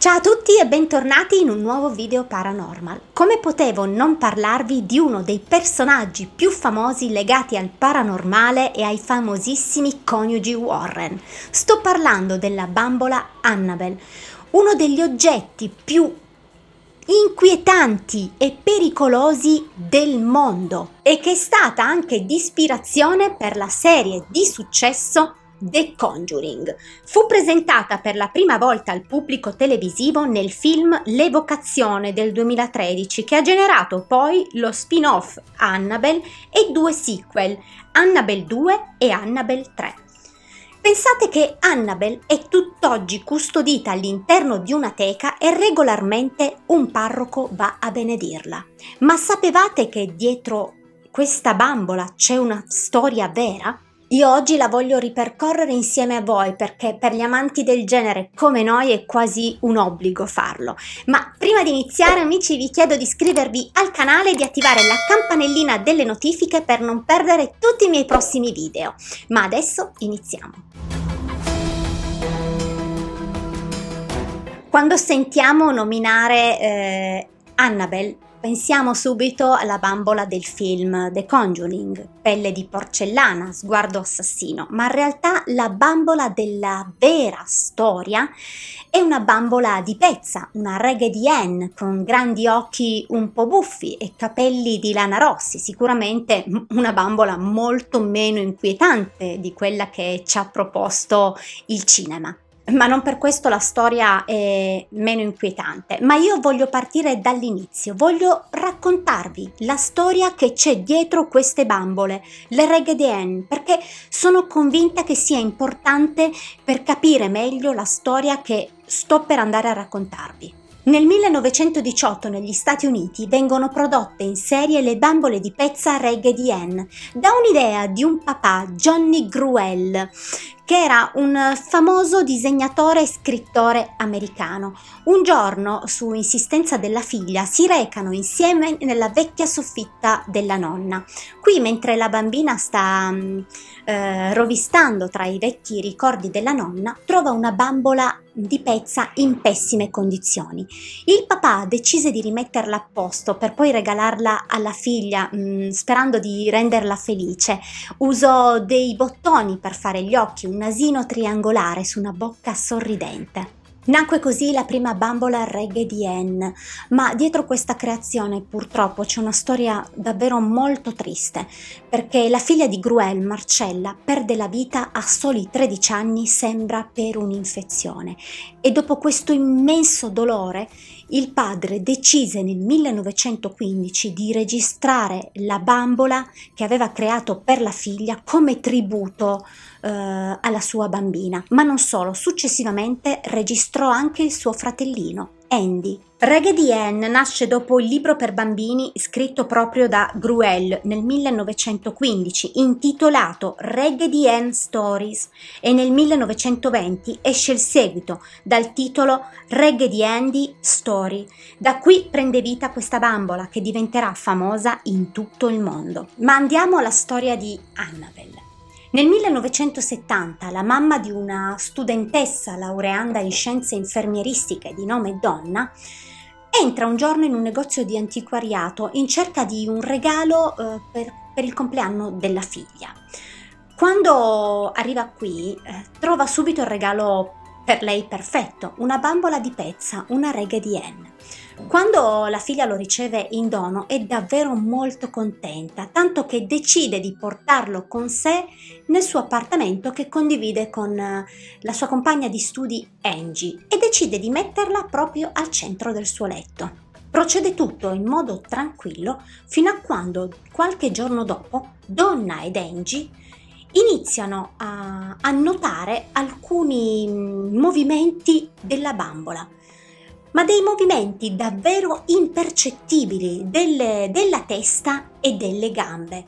Ciao a tutti e bentornati in un nuovo video paranormal. Come potevo non parlarvi di uno dei personaggi più famosi legati al paranormale e ai famosissimi coniugi Warren? Sto parlando della bambola Annabelle, uno degli oggetti più inquietanti e pericolosi del mondo e che è stata anche di ispirazione per la serie di successo The Conjuring. Fu presentata per la prima volta al pubblico televisivo nel film L'Evocazione del 2013, che ha generato poi lo spin-off Annabelle e due sequel, Annabelle 2 e Annabelle 3. Pensate che Annabelle è tutt'oggi custodita all'interno di una teca e regolarmente un parroco va a benedirla. Ma sapevate che dietro questa bambola c'è una storia vera? Io oggi la voglio ripercorrere insieme a voi perché per gli amanti del genere come noi è quasi un obbligo farlo. Ma prima di iniziare, amici, vi chiedo di iscrivervi al canale e di attivare la campanellina delle notifiche per non perdere tutti i miei prossimi video. Ma adesso iniziamo. Quando sentiamo nominare Annabelle, pensiamo subito alla bambola del film The Conjuring, pelle di porcellana, sguardo assassino, ma in realtà la bambola della vera storia è una bambola di pezza, una Raggedy Ann con grandi occhi un po' buffi e capelli di lana rossi, sicuramente una bambola molto meno inquietante di quella che ci ha proposto il cinema. Ma non per questo la storia è meno inquietante, ma io voglio partire dall'inizio, voglio raccontarvi la storia che c'è dietro queste bambole, le Raggedy Ann, perché sono convinta che sia importante per capire meglio la storia che sto per andare a raccontarvi. Nel 1918 negli Stati Uniti vengono prodotte in serie le bambole di pezza Raggedy Ann da un'idea di un papà, Johnny Gruelle, che era un famoso disegnatore e scrittore americano. Un giorno, su insistenza della figlia, si recano insieme nella vecchia soffitta della nonna. Qui, mentre la bambina sta rovistando tra i vecchi ricordi della nonna, trova una bambola di pezza in pessime condizioni. Il papà decise di rimetterla a posto per poi regalarla alla figlia, sperando di renderla felice. Usò dei bottoni per fare gli occhi, un nasino triangolare su una bocca sorridente. Nacque così la prima bambola Raggedy Ann, ma dietro questa creazione purtroppo c'è una storia davvero molto triste, perché la figlia di Gruelle, Marcella, perde la vita a soli 13 anni, sembra per un'infezione, e dopo questo immenso dolore il padre decise nel 1915 di registrare la bambola che aveva creato per la figlia come tributo alla sua bambina, ma non solo, successivamente registrò anche il suo fratellino, Andy. Raggedy Ann nasce dopo il libro per bambini scritto proprio da Gruelle nel 1915, intitolato Raggedy Ann Stories, e nel 1920 esce il seguito dal titolo Raggedy Andy Story. Da qui prende vita questa bambola che diventerà famosa in tutto il mondo. Ma andiamo alla storia di Annabelle. Nel 1970 la mamma di una studentessa laureanda in scienze infermieristiche di nome Donna entra un giorno in un negozio di antiquariato in cerca di un regalo per il compleanno della figlia. Quando arriva qui trova subito il regalo per lei perfetto, una bambola di pezza, una Raggedy Ann. Quando la figlia lo riceve in dono è davvero molto contenta, tanto che decide di portarlo con sé nel suo appartamento che condivide con la sua compagna di studi Angie, e decide di metterla proprio al centro del suo letto. Procede tutto in modo tranquillo fino a quando, qualche giorno dopo, Donna ed Angie iniziano a notare alcuni movimenti della bambola, ma dei movimenti davvero impercettibili della testa e delle gambe.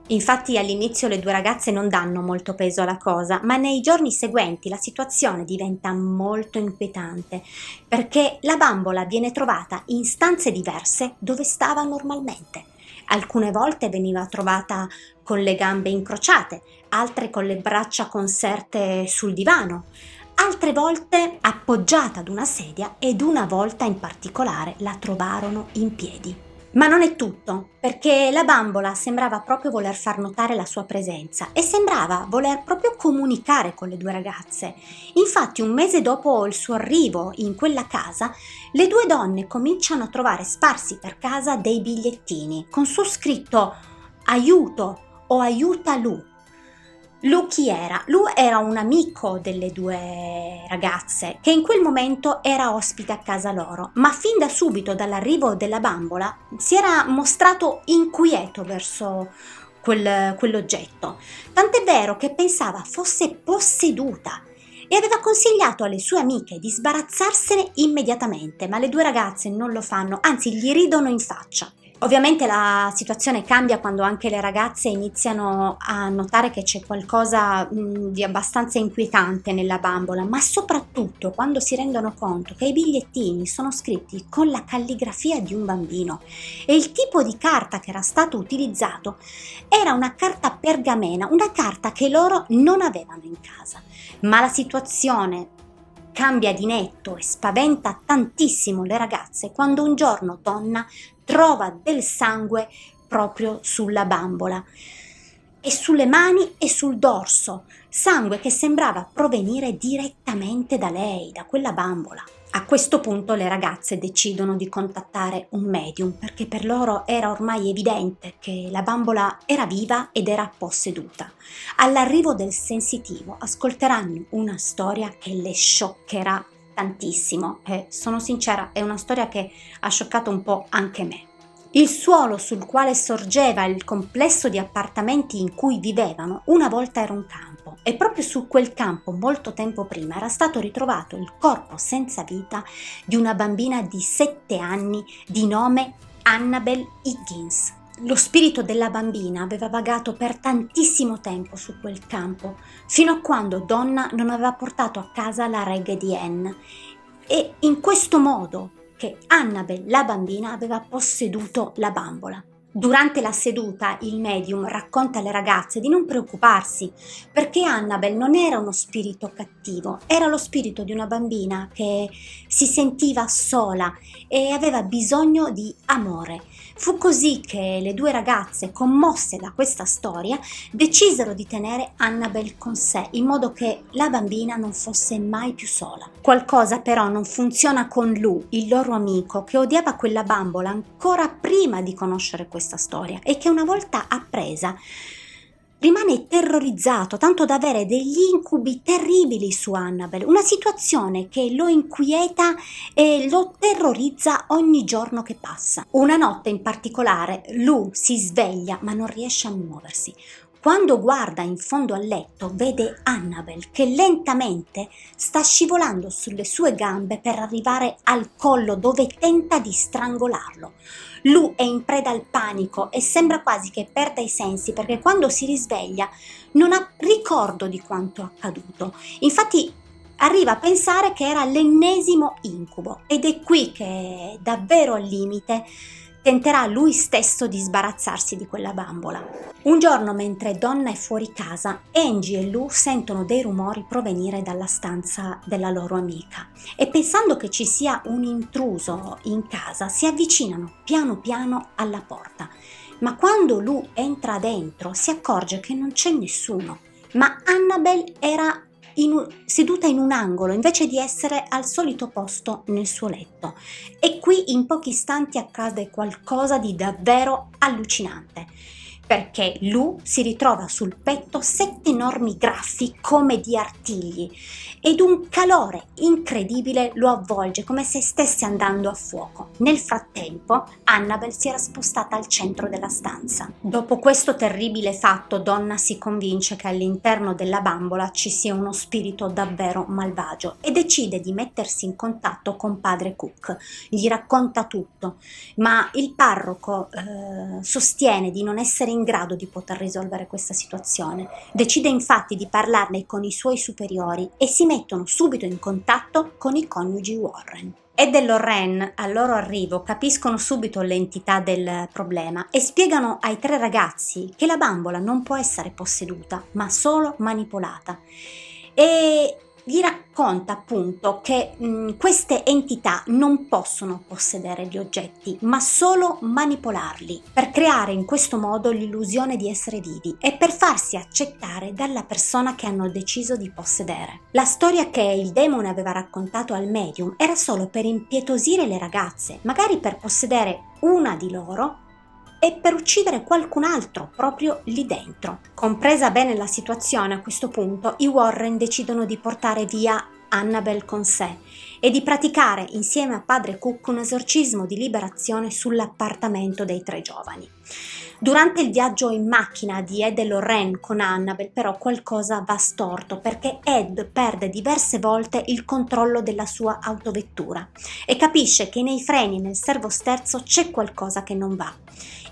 Infatti all'inizio le due ragazze non danno molto peso alla cosa, ma nei giorni seguenti la situazione diventa molto inquietante, perché la bambola viene trovata in stanze diverse dove stava normalmente. Alcune volte veniva trovata con le gambe incrociate, altre con le braccia conserte sul divano, altre volte appoggiata ad una sedia ed una volta in particolare la trovarono in piedi. Ma non è tutto, perché la bambola sembrava proprio voler far notare la sua presenza e sembrava voler proprio comunicare con le due ragazze. Infatti, un mese dopo il suo arrivo in quella casa, le due donne cominciano a trovare sparsi per casa dei bigliettini con su scritto aiuto o aiuta Lu. Lu chi era? Lu era un amico delle due ragazze che in quel momento era ospite a casa loro, ma fin da subito dall'arrivo della bambola si era mostrato inquieto verso quell'oggetto, tant'è vero che pensava fosse posseduta e aveva consigliato alle sue amiche di sbarazzarsene immediatamente, ma le due ragazze non lo fanno, anzi gli ridono in faccia. Ovviamente la situazione cambia quando anche le ragazze iniziano a notare che c'è qualcosa di abbastanza inquietante nella bambola, ma soprattutto quando si rendono conto che i bigliettini sono scritti con la calligrafia di un bambino e il tipo di carta che era stato utilizzato era una carta pergamena, una carta che loro non avevano in casa. Ma la situazione cambia di netto e spaventa tantissimo le ragazze quando un giorno Donna trova del sangue proprio sulla bambola e sulle mani e sul dorso, sangue che sembrava provenire direttamente da lei, da quella bambola. A questo punto le ragazze decidono di contattare un medium perché per loro era ormai evidente che la bambola era viva ed era posseduta. All'arrivo del sensitivo ascolteranno una storia che le scioccherà tantissimo e sono sincera, è una storia che ha scioccato un po' anche me. Il suolo sul quale sorgeva il complesso di appartamenti in cui vivevano una volta era un campo e proprio su quel campo molto tempo prima era stato ritrovato il corpo senza vita di una bambina di 7 anni di nome Annabel Higgins. Lo spirito della bambina aveva vagato per tantissimo tempo su quel campo, fino a quando Donna non aveva portato a casa la Raggedy Ann e in questo modo che Annabel, la bambina, aveva posseduto la bambola. Durante la seduta il medium racconta alle ragazze di non preoccuparsi perché Annabel non era uno spirito cattivo, era lo spirito di una bambina che si sentiva sola e aveva bisogno di amore. Fu così che le due ragazze, commosse da questa storia, decisero di tenere Annabel con sé in modo che la bambina non fosse mai più sola. Qualcosa però non funziona con Lu, il loro amico, che odiava quella bambola ancora prima di conoscere questa storia e che una volta appresa rimane terrorizzato tanto da avere degli incubi terribili su Annabel, una situazione che lo inquieta e lo terrorizza ogni giorno che passa. Una notte in particolare Lu si sveglia ma non riesce a muoversi. Quando guarda in fondo al letto vede Annabel che lentamente sta scivolando sulle sue gambe per arrivare al collo dove tenta di strangolarlo. Lu è in preda al panico e sembra quasi che perda i sensi perché quando si risveglia non ha ricordo di quanto accaduto. Infatti arriva a pensare che era l'ennesimo incubo ed è qui che davvero al limite tenterà lui stesso di sbarazzarsi di quella bambola. Un giorno, mentre Donna è fuori casa, Angie e Lu sentono dei rumori provenire dalla stanza della loro amica e pensando che ci sia un intruso in casa si avvicinano piano piano alla porta. Ma quando Lu entra dentro si accorge che non c'è nessuno, ma Annabel era seduta in un angolo invece di essere al solito posto nel suo letto. E qui in pochi istanti accade qualcosa di davvero allucinante, perché Lu si ritrova sul petto 7 enormi graffi come di artigli ed un calore incredibile lo avvolge come se stesse andando a fuoco. Nel frattempo Annabel si era spostata al centro della stanza. Dopo questo terribile fatto Donna si convince che all'interno della bambola ci sia uno spirito davvero malvagio e decide di mettersi in contatto con padre Cook. Gli racconta tutto, ma il parroco sostiene di non essere in grado di poter risolvere questa situazione. Decide infatti di parlarne con i suoi superiori e si mettono subito in contatto con i coniugi Warren. Ed e Lorraine al loro arrivo capiscono subito l'entità del problema e spiegano ai 3 ragazzi che la bambola non può essere posseduta ma solo manipolata. E vi racconta appunto che queste entità non possono possedere gli oggetti, ma solo manipolarli, per creare in questo modo l'illusione di essere vivi e per farsi accettare dalla persona che hanno deciso di possedere. La storia che il demone aveva raccontato al medium era solo per impietosire le ragazze, magari per possedere una di loro e per uccidere qualcun altro proprio lì dentro. Compresa bene la situazione, a questo punto i Warren decidono di portare via Annabelle con sé e di praticare insieme a padre Cook un esorcismo di liberazione sull'appartamento dei tre giovani. Durante il viaggio in macchina di Ed e Lorraine con Annabelle però qualcosa va storto, perché Ed perde diverse volte il controllo della sua autovettura e capisce che nei freni e nel servosterzo c'è qualcosa che non va.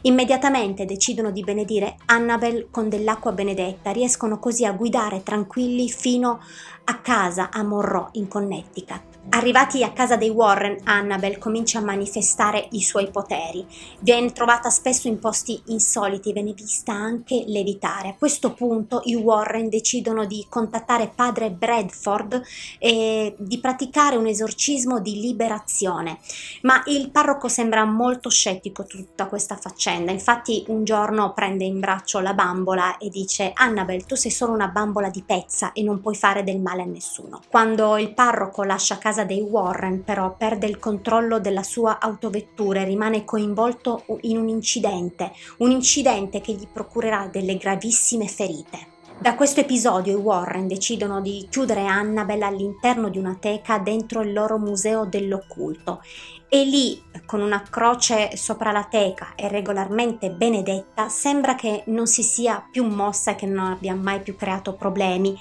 Immediatamente decidono di benedire Annabelle con dell'acqua benedetta, riescono così a guidare tranquilli fino a casa a Monroe in Connecticut. Arrivati a casa dei Warren, Annabelle comincia a manifestare i suoi poteri. Viene trovata spesso in posti insoliti, viene vista anche levitare. A questo punto i Warren decidono di contattare padre Bradford e di praticare un esorcismo di liberazione, ma il parroco sembra molto scettico su tutta questa faccenda. Infatti un giorno prende in braccio la bambola e dice: Annabelle, tu sei solo una bambola di pezza e non puoi fare del male a nessuno. Quando il parroco lascia casa dei Warren però perde il controllo della sua autovettura e rimane coinvolto in un incidente che gli procurerà delle gravissime ferite. Da questo episodio i Warren decidono di chiudere Annabelle all'interno di una teca dentro il loro museo dell'occulto e lì, con una croce sopra la teca e regolarmente benedetta, sembra che non si sia più mossa e che non abbia mai più creato problemi,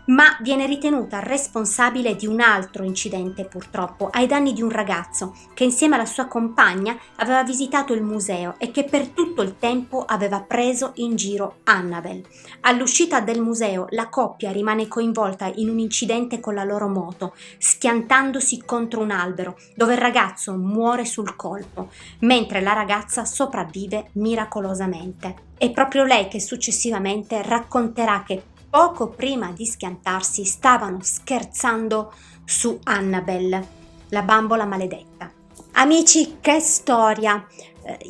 ma viene ritenuta responsabile di un altro incidente purtroppo ai danni di un ragazzo che insieme alla sua compagna aveva visitato il museo e che per tutto il tempo aveva preso in giro Annabelle. All'uscita del museo la coppia rimane coinvolta in un incidente con la loro moto, schiantandosi contro un albero dove il ragazzo muore sul colpo, mentre la ragazza sopravvive miracolosamente. È proprio lei che successivamente racconterà che poco prima di schiantarsi stavano scherzando su Annabelle, la bambola maledetta. Amici, che storia!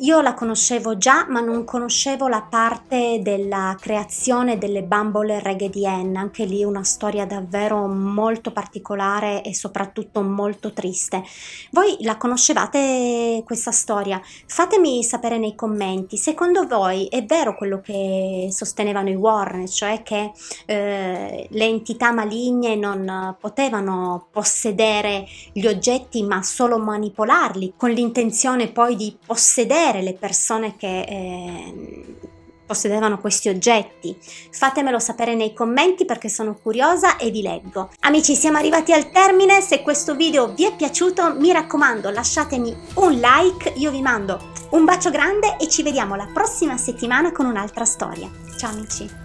Io la conoscevo già, ma non conoscevo la parte della creazione delle bambole Raggedy Ann. Anche lì una storia davvero molto particolare e soprattutto molto triste. Voi la conoscevate questa storia? Fatemi sapere nei commenti. Secondo voi è vero quello che sostenevano i Warren, cioè che le entità maligne non potevano possedere gli oggetti ma solo manipolarli, con l'intenzione poi di possedere le persone che possedevano questi oggetti? Fatemelo sapere nei commenti perché sono curiosa e vi leggo. Amici, siamo arrivati al termine. Se questo video vi è piaciuto, mi raccomando, lasciatemi un like. Io vi mando un bacio grande e ci vediamo la prossima settimana con un'altra storia. Ciao amici!